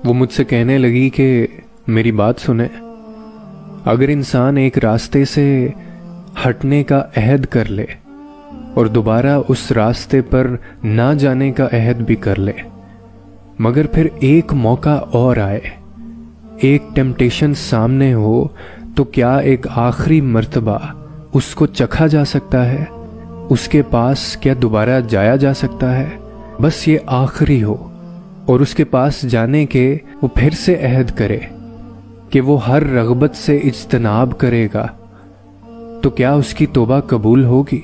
وہ مجھ سے کہنے لگی کہ میری بات سنیں، اگر انسان ایک راستے سے ہٹنے کا عہد کر لے اور دوبارہ اس راستے پر نہ جانے کا عہد بھی کر لے، مگر پھر ایک موقع اور آئے، ایک ٹیمپٹیشن سامنے ہو، تو کیا ایک آخری مرتبہ اس کو چکھا جا سکتا ہے؟ اس کے پاس کیا دوبارہ جایا جا سکتا ہے؟ بس یہ آخری ہو اور اس کے پاس جانے کے وہ پھر سے عہد کرے کہ وہ ہر رغبت سے اجتناب کرے گا، تو کیا اس کی توبہ قبول ہوگی؟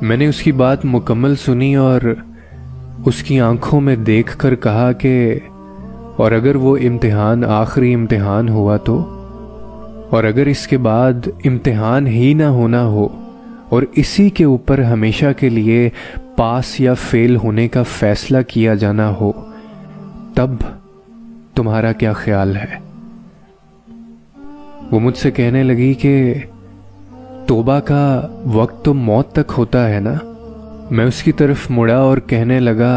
میں نے اس کی بات مکمل سنی اور اس کی آنکھوں میں دیکھ کر کہا کہ اور اگر وہ امتحان آخری امتحان ہوا تو، اور اگر اس کے بعد امتحان ہی نہ ہونا ہو اور اسی کے اوپر ہمیشہ کے لیے پاس یا فیل ہونے کا فیصلہ کیا جانا ہو، تب تمہارا کیا خیال ہے؟ وہ مجھ سے کہنے لگی کہ توبہ کا وقت تو موت تک ہوتا ہے نا؟ میں اس کی طرف مڑا اور کہنے لگا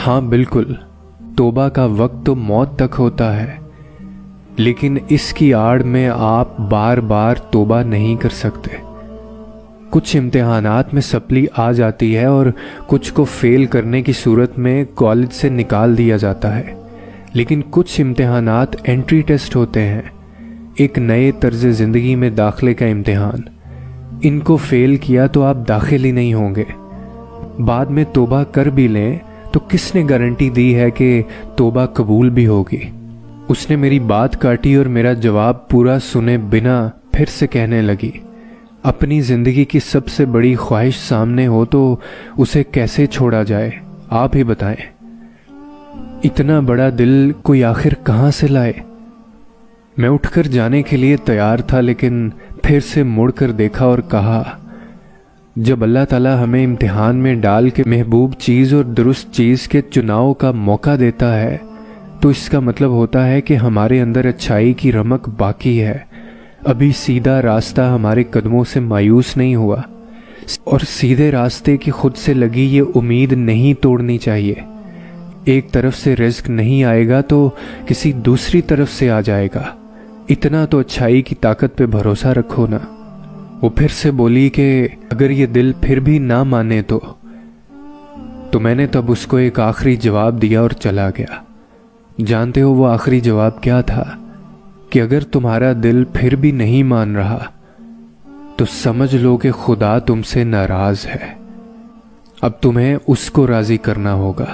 ہاں بالکل، توبہ کا وقت تو موت تک ہوتا ہے، لیکن اس کی آڑ میں آپ بار بار توبہ نہیں کر سکتے۔ کچھ امتحانات میں سپلی آ جاتی ہے اور کچھ کو فیل کرنے کی صورت میں کالج سے نکال دیا جاتا ہے، لیکن کچھ امتحانات انٹری ٹیسٹ ہوتے ہیں، ایک نئے طرز زندگی میں داخلے کا امتحان۔ ان کو فیل کیا تو آپ داخل ہی نہیں ہوں گے۔ بعد میں توبہ کر بھی لیں تو کس نے گارنٹی دی ہے کہ توبہ قبول بھی ہوگی؟ اس نے میری بات کاٹی اور میرا جواب پورا سنے بنا پھر سے کہنے لگی، اپنی زندگی کی سب سے بڑی خواہش سامنے ہو تو اسے کیسے چھوڑا جائے؟ آپ ہی بتائیں۔ اتنا بڑا دل کوئی آخر کہاں سے لائے؟ میں اٹھ کر جانے کے لیے تیار تھا، لیکن پھر سے مڑ کر دیکھا اور کہا، جب اللہ تعالیٰ ہمیں امتحان میں ڈال کے محبوب چیز اور درست چیز کے چناؤ کا موقع دیتا ہے تو اس کا مطلب ہوتا ہے کہ ہمارے اندر اچھائی کی رمق باقی ہے، ابھی سیدھا راستہ ہمارے قدموں سے مایوس نہیں ہوا، اور سیدھے راستے کی خود سے لگی یہ امید نہیں توڑنی چاہیے۔ ایک طرف سے رزق نہیں آئے گا تو کسی دوسری طرف سے آ جائے گا، اتنا تو اچھائی کی طاقت پہ بھروسہ رکھو نا۔ وہ پھر سے بولی کہ اگر یہ دل پھر بھی نہ مانے تو میں نے تب اس کو ایک آخری جواب دیا اور چلا گیا۔ جانتے ہو وہ آخری جواب کیا تھا؟ کہ اگر تمہارا دل پھر بھی نہیں مان رہا تو سمجھ لو کہ خدا تم سے ناراض ہے، اب تمہیں اس کو راضی کرنا ہوگا۔